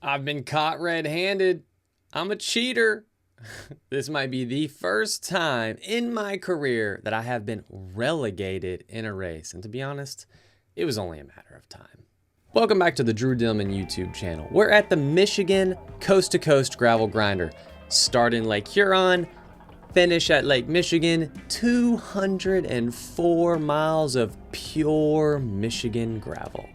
I've been caught red-handed. I'm a cheater. This might be the first time in my career that I have been relegated in a race. And to be honest, it was only a matter of time. Welcome back to the Drew Dillman YouTube channel. We're at the Michigan Coast to Coast Gravel Grinder. Start in Lake Huron, finish at Lake Michigan, 204 miles of pure Michigan gravel.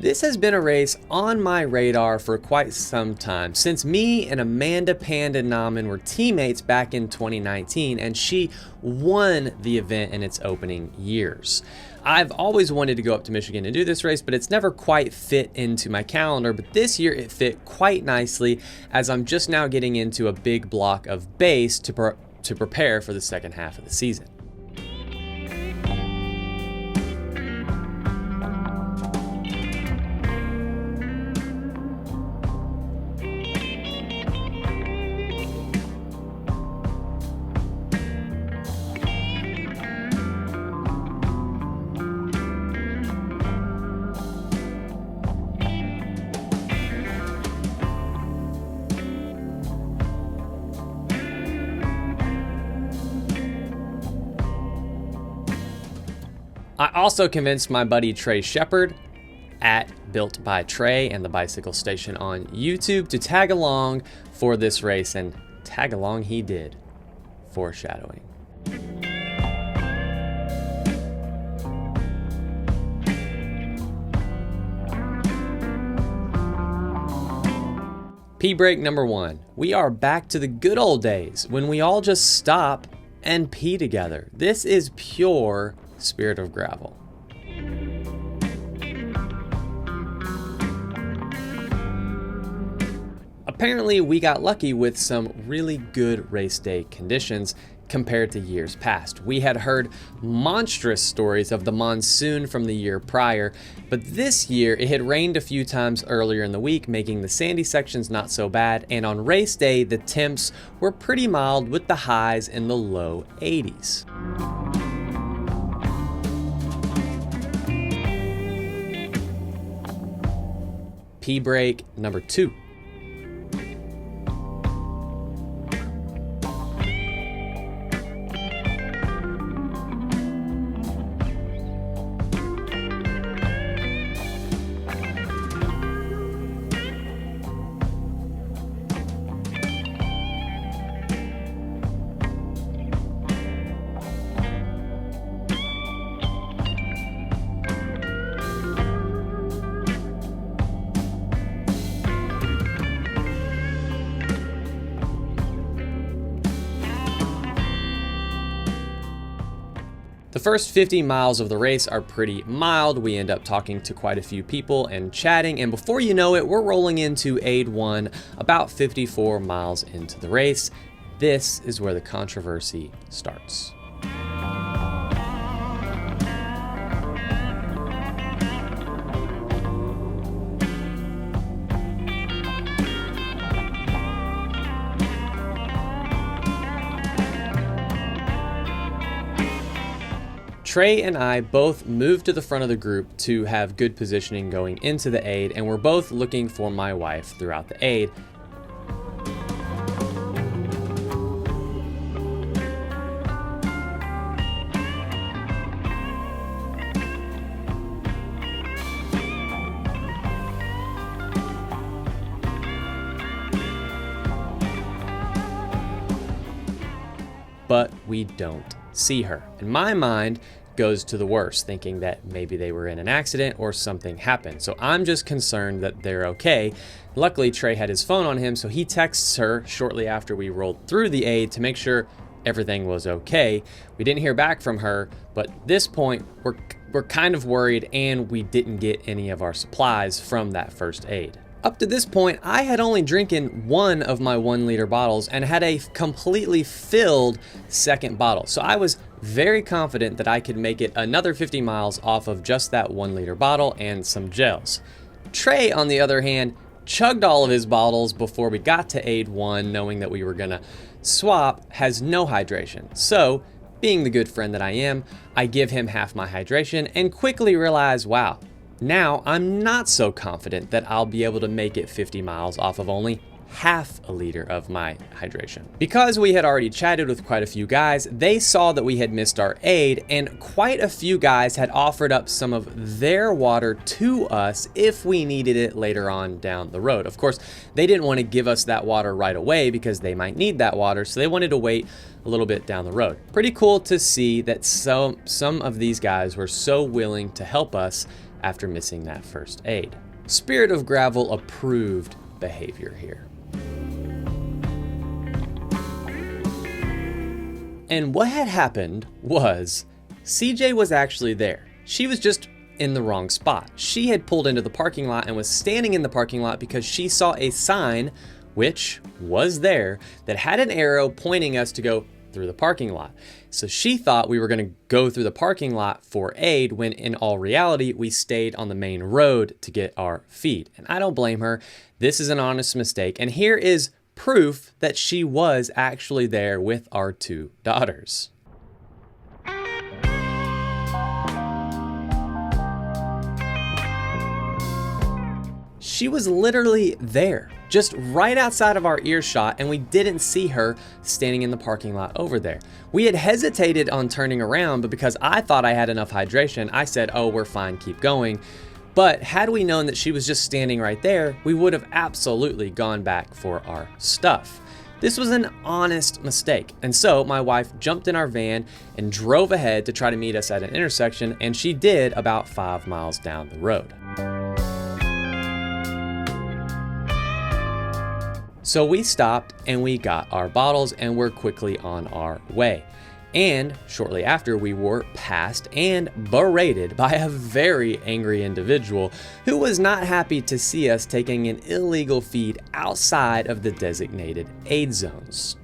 This has been a race on my radar for quite some time, since me and Amanda Panda Nauman were teammates back in 2019, and she won the event in its opening years. I've always wanted to go up to Michigan and do this race, but it's never quite fit into my calendar, but this year it fit quite nicely as I'm just now getting into a big block of base to prepare for the second half of the season. I also convinced my buddy Trey Shepard at Built by Trey and the Bicycle Station on YouTube to tag along for this race, and tag along he did. Foreshadowing. Pee break number 1. We are back to the good old days when we all just stop and pee together. This is pure spirit of gravel. Apparently, we got lucky with some really good race day conditions compared to years past. We had heard monstrous stories of the monsoon from the year prior, but this year it had rained a few times earlier in the week, making the sandy sections not so bad, and on race day the temps were pretty mild with the highs in the low 80s. Pee break number 2. The first 50 miles of the race are pretty mild. We end up talking to quite a few people and chatting, and before you know it, we're rolling into Aid 1 about 54 miles into the race. This is where the controversy starts. Trey and I both moved to the front of the group to have good positioning going into the aid, and we're both looking for my wife throughout the aid. But we don't see her. And my mind goes to the worst, thinking that maybe they were in an accident or something happened. So I'm just concerned that they're okay. Luckily, Trey had his phone on him, so he texts her shortly after we rolled through the aid to make sure everything was okay. We didn't hear back from her, but at this point, we're kind of worried, and we didn't get any of our supplies from that first aid. Up to this point, I had only drinking one of my 1 liter bottles and had a completely filled second bottle. So I was very confident that I could make it another 50 miles off of just that 1 liter bottle and some gels. Trey, on the other hand, chugged all of his bottles before we got to aid 1, knowing that we were gonna swap, has no hydration. So, being the good friend that I am, I give him half my hydration and quickly realize, wow, now I'm not so confident that I'll be able to make it 50 miles off of only half a liter of my hydration. Because we had already chatted with quite a few guys, they saw that we had missed our aid, and quite a few guys had offered up some of their water to us if we needed it later on down the road. Of course, they didn't want to give us that water right away because they might need that water, so they wanted to wait a little bit down the road. Pretty cool to see that some of these guys were so willing to help us after missing that first aid. Spirit of Gravel approved behavior here. And what had happened was CJ was actually there. She was just in the wrong spot. She had pulled into the parking lot and was standing in the parking lot because she saw a sign, which was there, that had an arrow pointing us to go through the parking lot. So she thought we were going to go through the parking lot for aid, when in all reality, we stayed on the main road to get our feed. And I don't blame her. This is an honest mistake. And here is proof that she was actually there with our 2 daughters. She was literally there, just right outside of our earshot, and we didn't see her standing in the parking lot over there. We had hesitated on turning around, but because I thought I had enough hydration, I said, oh, we're fine, keep going. But had we known that she was just standing right there, we would have absolutely gone back for our stuff. This was an honest mistake. And so my wife jumped in our van and drove ahead to try to meet us at an intersection, and she did about 5 miles down the road. So we stopped and we got our bottles and we're quickly on our way. And shortly after, we were passed and berated by a very angry individual who was not happy to see us taking an illegal feed outside of the designated aid zones.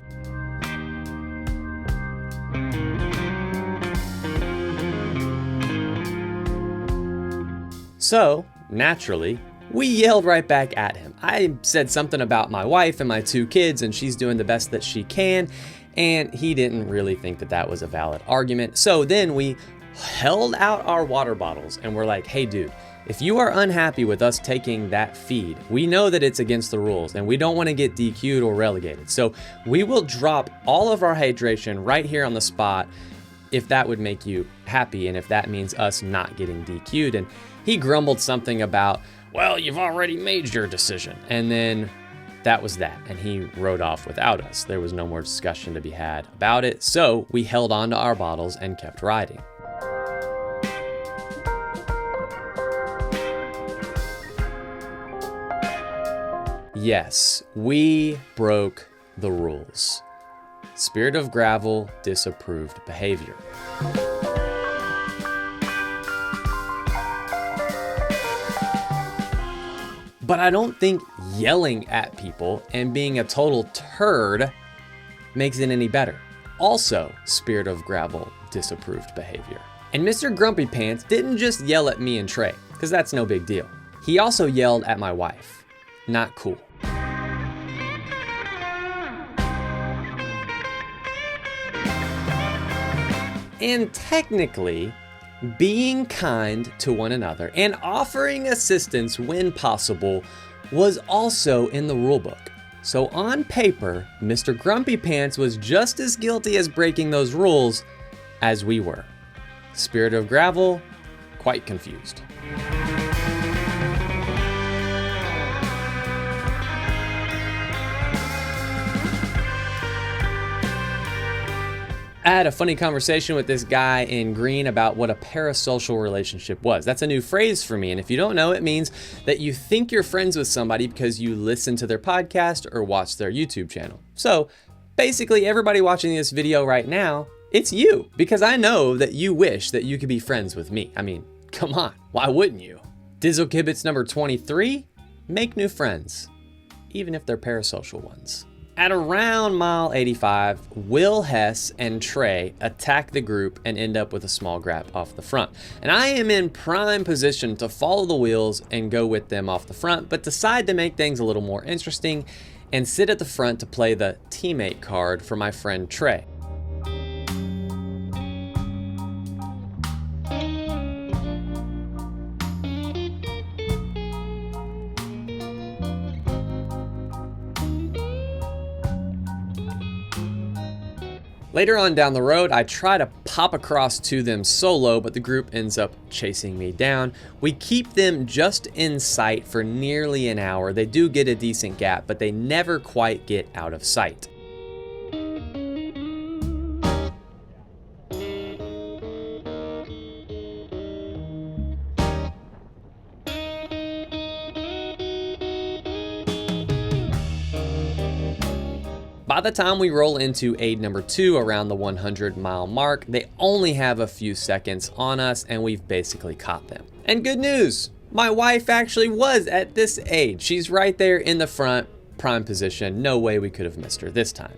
So, naturally, we yelled right back at him. I said something about my wife and my 2 kids, and she's doing the best that she can. And he didn't really think that that was a valid argument. So then we held out our water bottles and we're like, hey dude, if you are unhappy with us taking that feed, we know that it's against the rules and we don't want to get DQ'd or relegated. So we will drop all of our hydration right here on the spot if that would make you happy and if that means us not getting DQ'd. And he grumbled something about, well, you've already made your decision. And then that was that, and he rode off without us. There was no more discussion to be had about it, so we held on to our bottles and kept riding. Yes, we broke the rules. Spirit of Gravel disapproved behavior. But I don't think yelling at people and being a total turd makes it any better. Also, Spirit of Gravel disapproved behavior. And Mr. Grumpy Pants didn't just yell at me and Trey, because that's no big deal. He also yelled at my wife. Not cool. And technically, being kind to one another and offering assistance when possible was also in the rulebook. So on paper, Mr. Grumpy Pants was just as guilty as breaking those rules as we were. Spirit of Gravel, quite confused. I had a funny conversation with this guy in green about what a parasocial relationship was. That's a new phrase for me, and if you don't know, it means that you think you're friends with somebody because you listen to their podcast or watch their YouTube channel. So basically, everybody watching this video right now, it's you, because I know that you wish that you could be friends with me. I mean, come on, why wouldn't you? Dizzle Kibitz number 23, make new friends, even if they're parasocial ones. At around mile 85, Will, Hess, and Trey attack the group and end up with a small gap off the front. And I am in prime position to follow the wheels and go with them off the front, but decide to make things a little more interesting and sit at the front to play the teammate card for my friend Trey. Later on down the road, I try to pop across to them solo, but the group ends up chasing me down. We keep them just in sight for nearly an hour. They do get a decent gap, but they never quite get out of sight. By the time we roll into aid number 2 around the 100-mile mark, they only have a few seconds on us and we've basically caught them. And good news, my wife actually was at this aid. She's right there in the front, prime position. No way we could have missed her this time.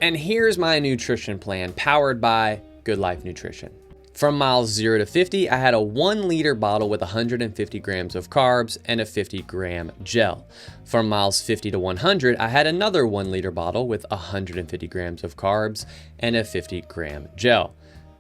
And here's my nutrition plan powered by GOODLIFE Nutrition. From miles 0 to 50, I had a 1-liter bottle with 150 grams of carbs and a 50-gram gel. From miles 50 to 100, I had another 1-liter bottle with 150 grams of carbs and a 50-gram gel.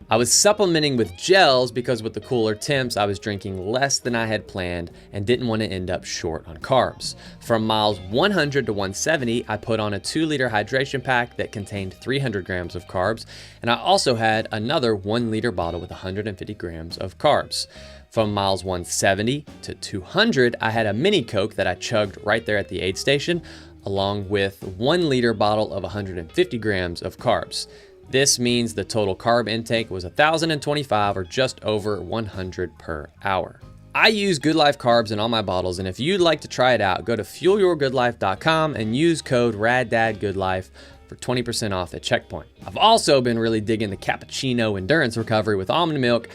I was supplementing with gels because with the cooler temps, I was drinking less than I had planned and didn't want to end up short on carbs. From miles 100 to 170, I put on a 2-liter hydration pack that contained 300 grams of carbs, and I also had another 1-liter bottle with 150 grams of carbs. From miles 170 to 200, I had a mini Coke that I chugged right there at the aid station, along with 1-liter bottle of 150 grams of carbs. This means the total carb intake was 1,025 or just over 100 per hour. I use GOODLIFE carbs in all my bottles, and if you'd like to try it out, go to fuelyourgoodlife.com and use code RADDADDIZZLE for 20% off at checkpoint. I've also been really digging the cappuccino endurance recovery with almond milk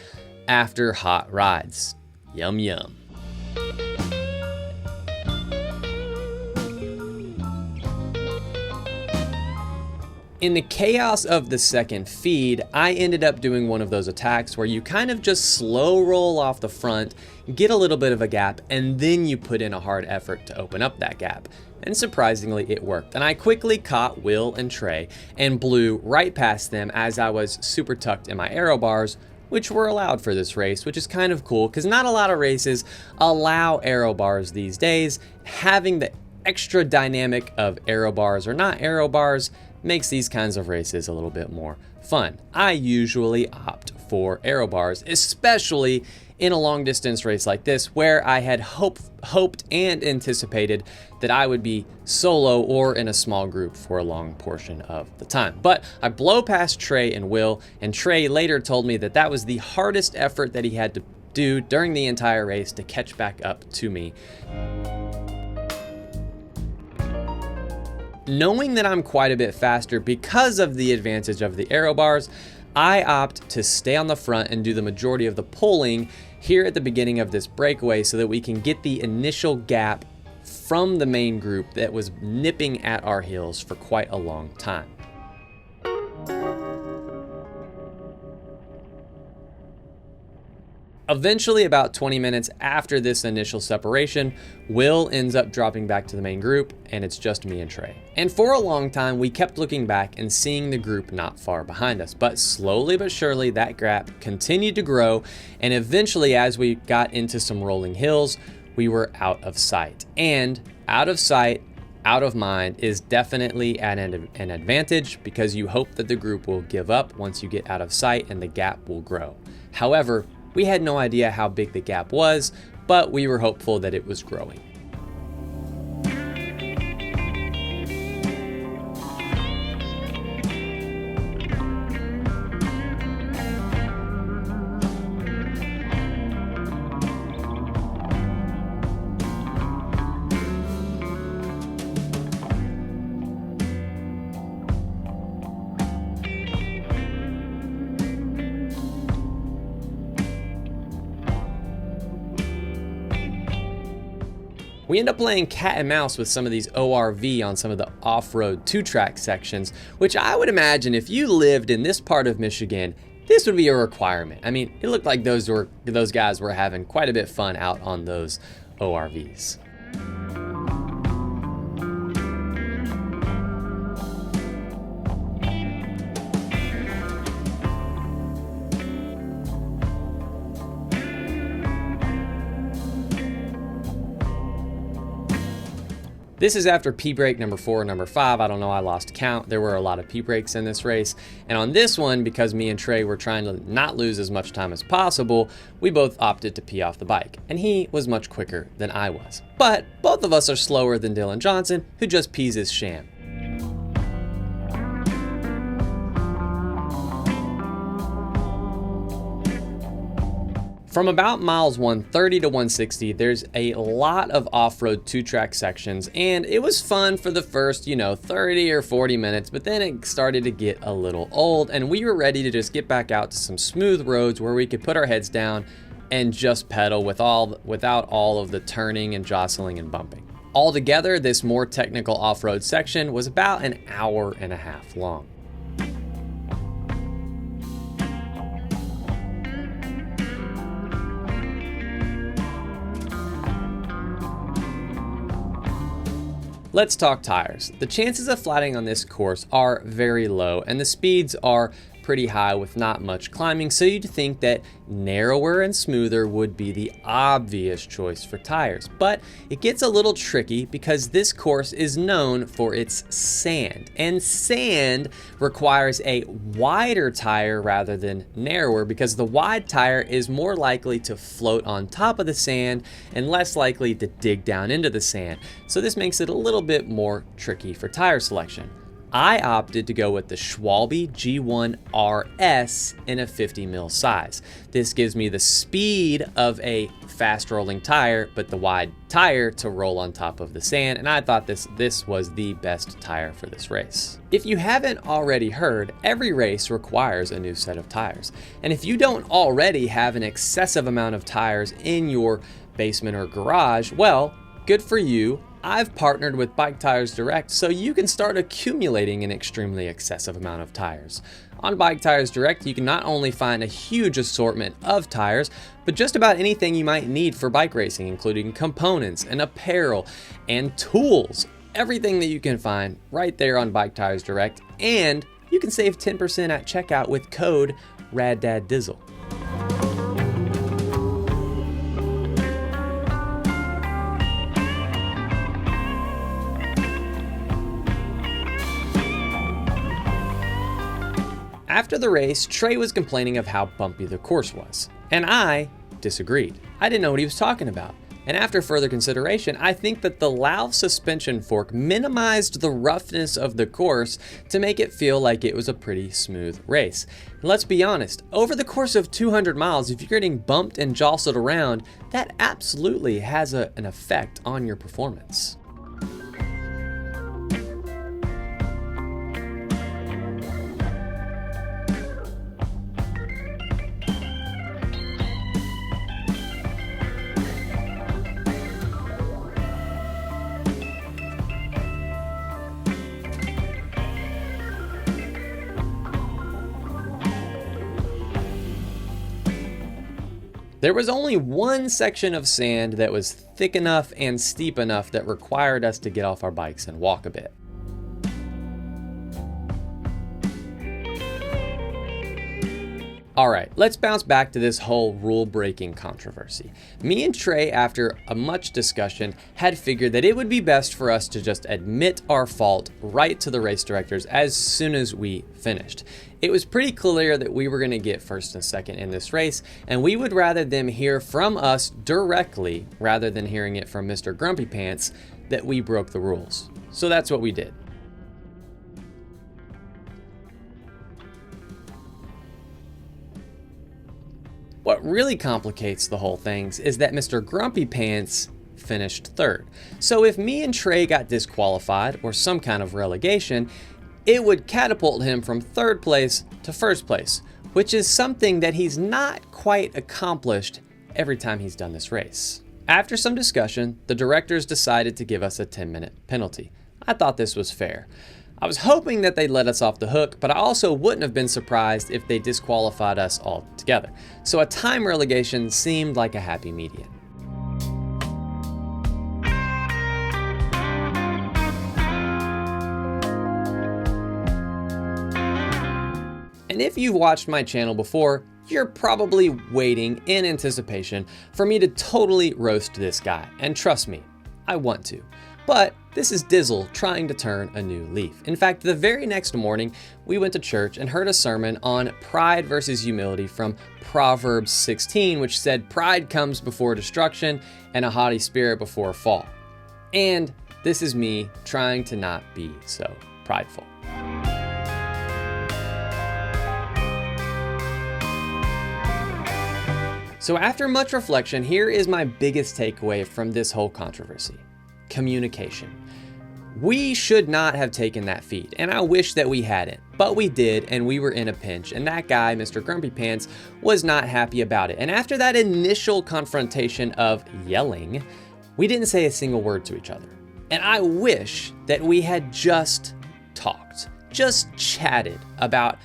after hot rides. Yum yum. In the chaos of the second feed, I ended up doing one of those attacks where you kind of just slow roll off the front, get a little bit of a gap, and then you put in a hard effort to open up that gap. And surprisingly, it worked. And I quickly caught Will and Trey and blew right past them as I was super tucked in my aero bars, which were allowed for this race, which is kind of cool because not a lot of races allow aero bars these days. Having the extra dynamic of aero bars or not aero bars makes these kinds of races a little bit more fun. I usually opt for aero bars, especially in a long distance race like this where I had hoped and anticipated that I would be solo or in a small group for a long portion of the time. But I blow past Trey and Will, and Trey later told me that that was the hardest effort that he had to do during the entire race to catch back up to me. Knowing that I'm quite a bit faster because of the advantage of the aero bars, I opt to stay on the front and do the majority of the pulling here at the beginning of this breakaway so that we can get the initial gap from the main group that was nipping at our heels for quite a long time. Eventually, about 20 minutes after this initial separation, Will ends up dropping back to the main group, and it's just me and Trey. And for a long time, we kept looking back and seeing the group not far behind us, but slowly but surely that gap continued to grow, and eventually as we got into some rolling hills, we were out of sight. And out of sight, out of mind is definitely an advantage because you hope that the group will give up once you get out of sight and the gap will grow. However, we had no idea how big the gap was, but we were hopeful that it was growing. We end up playing cat and mouse with some of these ORV on some of the off-road 2-track sections, which I would imagine if you lived in this part of Michigan, this would be a requirement. I mean, it looked like those guys were having quite a bit of fun out on those ORVs. This is after P break number 4 or number 5. I don't know, I lost count. There were a lot of P breaks in this race. And on this one, because me and Trey were trying to not lose as much time as possible, we both opted to pee off the bike. And he was much quicker than I was. But both of us are slower than Dylan Johnson, who just pees his sham. From about miles 130 to 160, there's a lot of off-road 2-track sections, and it was fun for the first, 30 or 40 minutes, but then it started to get a little old, and we were ready to just get back out to some smooth roads where we could put our heads down and just pedal without all of the turning and jostling and bumping. Altogether, this more technical off-road section was about an hour and a half long. Let's talk tires. The chances of flattening on this course are very low, and the speeds are pretty high with not much climbing, so you'd think that narrower and smoother would be the obvious choice for tires. But it gets a little tricky because this course is known for its sand, and sand requires a wider tire rather than narrower because the wide tire is more likely to float on top of the sand and less likely to dig down into the sand. So this makes it a little bit more tricky for tire selection. I opted to go with the Schwalbe G1 RS in a 50 mil size. This gives me the speed of a fast rolling tire, but the wide tire to roll on top of the sand, and I thought this was the best tire for this race. If you haven't already heard, every race requires a new set of tires. And if you don't already have an excessive amount of tires in your basement or garage, well, good for you. I've partnered with BIKETIRESDIRECT so you can start accumulating an extremely excessive amount of tires. On BIKETIRESDIRECT, you can not only find a huge assortment of tires, but just about anything you might need for bike racing, including components and apparel and tools. Everything that you can find right there on BIKETIRESDIRECT, and you can save 10% at checkout with code RADDADDIZZLE. After the race, Trey was complaining of how bumpy the course was, and I disagreed. I didn't know what he was talking about. And after further consideration, I think that the Lauv suspension fork minimized the roughness of the course to make it feel like it was a pretty smooth race. And let's be honest, over the course of 200 miles, if you're getting bumped and jostled around, that absolutely has an effect on your performance. There was only one section of sand that was thick enough and steep enough that required us to get off our bikes and walk a bit. All right, let's bounce back to this whole rule-breaking controversy. Me and Trey, after a much discussion, had figured that it would be best for us to just admit our fault right to the race directors as soon as we finished. It was pretty clear that we were going to get first and second in this race, and we would rather them hear from us directly rather than hearing it from Mr. Grumpy Pants that we broke the rules. So that's what we did. What really complicates the whole thing is that Mr. Grumpy Pants finished third. So if me and Trey got disqualified or some kind of relegation, it would catapult him from third place to first place, which is something that he's not quite accomplished every time he's done this race. After some discussion, the directors decided to give us a 10-minute penalty. I thought this was fair. I was hoping that they'd let us off the hook, but I also wouldn't have been surprised if they disqualified us altogether. So a time relegation seemed like a happy median. And if you've watched my channel before, you're probably waiting in anticipation for me to totally roast this guy. And trust me, I want to. But this is Dizzle trying to turn a new leaf. In fact, the very next morning, we went to church and heard a sermon on pride versus humility from Proverbs 16, which said, "Pride comes before destruction and a haughty spirit before a fall." And this is me trying to not be so prideful. So after much reflection, here is my biggest takeaway from this whole controversy. Communication. We should not have taken that feed, and I wish that we hadn't, but we did, and we were in a pinch, and that guy, Mr. Grumpy Pants, was not happy about it. And after that initial confrontation of yelling, we didn't say a single word to each other. And I wish that we had just talked, just chatted about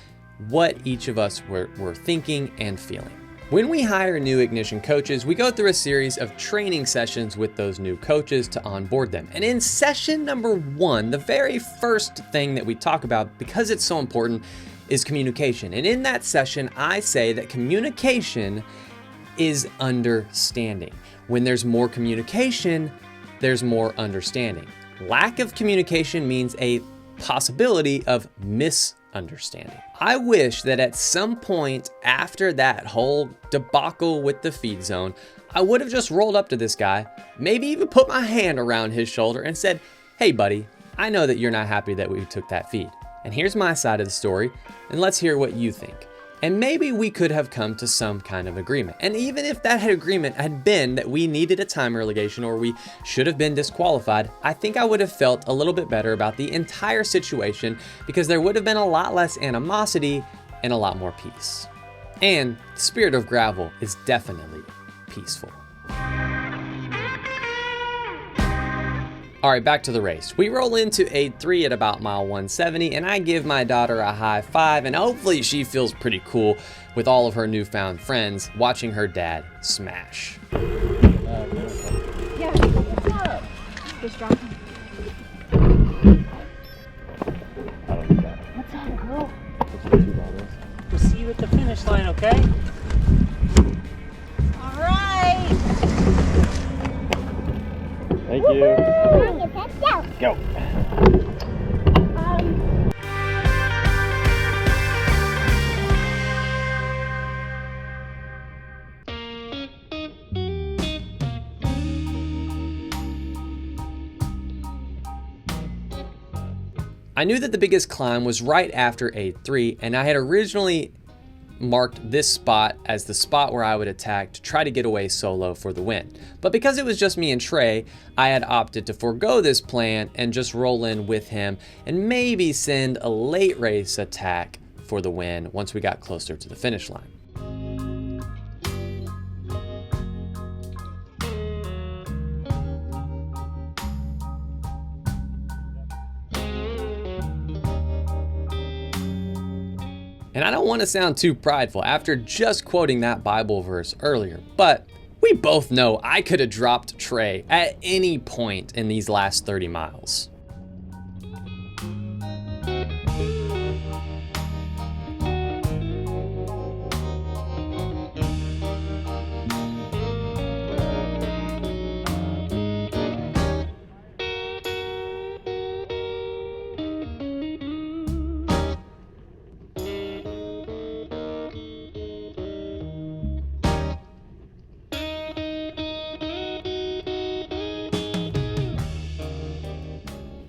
what each of us were thinking and feeling. When we hire new ignition coaches, we go through a series of training sessions with those new coaches to onboard them. And in session number 1, the very first thing that we talk about, because it's so important, is communication. And in that session, I say that communication is understanding. When there's more communication, there's more understanding. Lack of communication means a possibility of misunderstanding. I wish that at some point after that whole debacle with the feed zone, I would have just rolled up to this guy, maybe even put my hand around his shoulder and said, "Hey buddy, I know that you're not happy that we took that feed. And here's my side of the story, and let's hear what you think." And maybe we could have come to some kind of agreement. And even if that agreement had been that we needed a time relegation or we should have been disqualified, I think I would have felt a little bit better about the entire situation because there would have been a lot less animosity and a lot more peace. And the spirit of gravel is definitely peaceful. All right, back to the race. We roll into a 3 at about mile 170, and I give my daughter a high five, and hopefully she feels pretty cool with all of her newfound friends watching her dad smash. Yeah, what's up? Just dropping. What's up, girl? We'll see you at the finish line, okay? All right. Thank you. Go. I knew that the biggest climb was right after A3, and I had originally marked this spot as the spot where I would attack to try to get away solo for the win. But because it was just me and Trey, I had opted to forego this plan and just roll in with him and maybe send a late race attack for the win once we got closer to the finish line. And I don't want to sound too prideful after just quoting that Bible verse earlier, but we both know I could have dropped Trey at any point in these last 30 miles.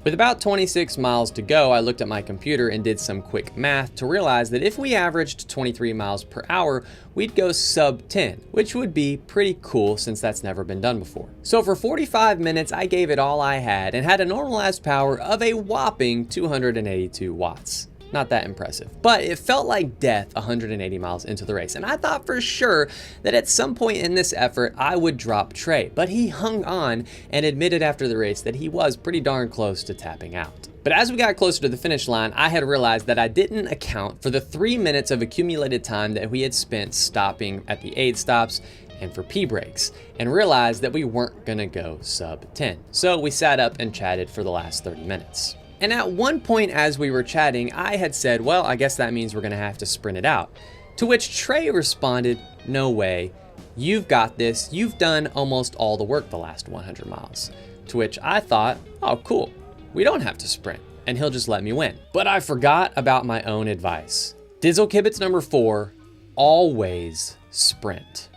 With about 26 miles to go, I looked at my computer and did some quick math to realize that if we averaged 23 miles per hour, we'd go sub 10, which would be pretty cool since that's never been done before. So for 45 minutes, I gave it all I had and had a normalized power of a whopping 282 watts. Not that impressive, but it felt like death 180 miles into the race. And I thought for sure that at some point in this effort, I would drop Trey, but he hung on and admitted after the race that he was pretty darn close to tapping out. But as we got closer to the finish line, I had realized that I didn't account for the 3 minutes of accumulated time that we had spent stopping at the aid stops and for pee breaks, and realized that we weren't gonna go sub 10. So we sat up and chatted for the last 30 minutes. And at one point as we were chatting, I had said, well, I guess that means we're gonna have to sprint it out. To which Trey responded, no way, you've got this, you've done almost all the work the last 100 miles. To which I thought, oh cool, we don't have to sprint, and he'll just let me win. But I forgot about my own advice. Dizzle Kibitz number 4, always sprint.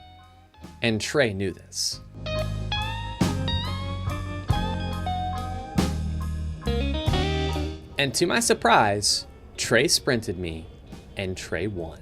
And Trey knew this. And to my surprise, Trey sprinted me, and Trey won.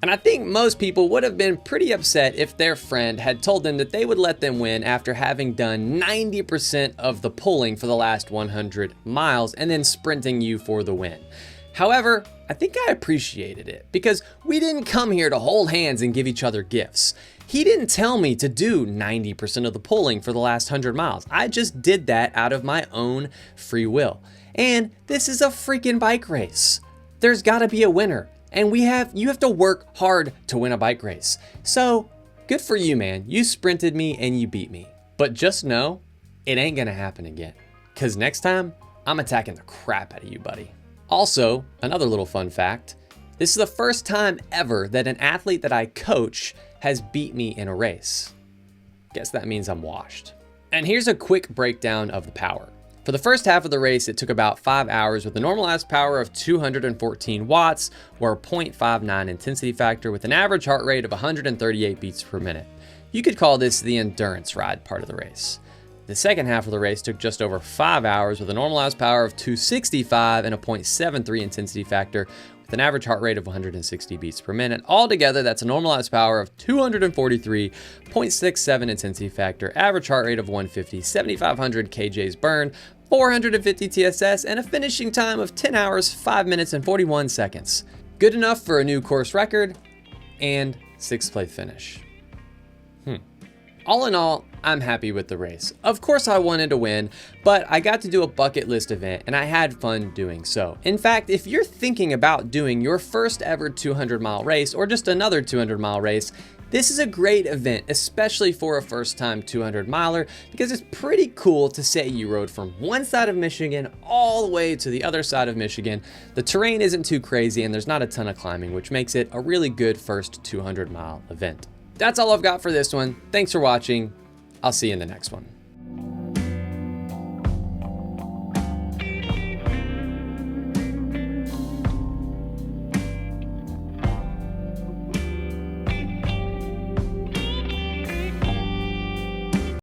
And I think most people would have been pretty upset if their friend had told them that they would let them win after having done 90% of the pulling for the last 100 miles and then sprinting you for the win. However, I think I appreciated it because we didn't come here to hold hands and give each other gifts. He didn't tell me to do 90% of the pulling for the last 100 miles. I just did that out of my own free will. And this is a freaking bike race. There's gotta be a winner. And you have to work hard to win a bike race. So good for you, man. You sprinted me and you beat me. But just know, it ain't gonna happen again. Cause next time, I'm attacking the crap out of you, buddy. Also, another little fun fact, this is the first time ever that an athlete that I coach has beat me in a race. Guess that means I'm washed. And here's a quick breakdown of the power. For the first half of the race, it took about 5 hours with a normalized power of 214 watts or 0.59 intensity factor with an average heart rate of 138 beats per minute. You could call this the endurance ride part of the race. The second half of the race took just over 5 hours with a normalized power of 265 and a 0.73 intensity factor with an average heart rate of 160 beats per minute. Altogether, that's a normalized power of 243.67 intensity factor, average heart rate of 150, 7,500 kJs burn, 450 TSS, and a finishing time of 10 hours, 5 minutes, and 41 seconds. Good enough for a new course record and 6th place finish. All in all, I'm happy with the race. Of course I wanted to win, but I got to do a bucket list event and I had fun doing so. In fact, if you're thinking about doing your first ever 200-mile race or just another 200-mile race, this is a great event, especially for a first-time 200-miler, because it's pretty cool to say you rode from one side of Michigan all the way to the other side of Michigan. The terrain isn't too crazy and there's not a ton of climbing, which makes it a really good first 200-mile event. That's all I've got for this one. Thanks for watching. I'll see you in the next one.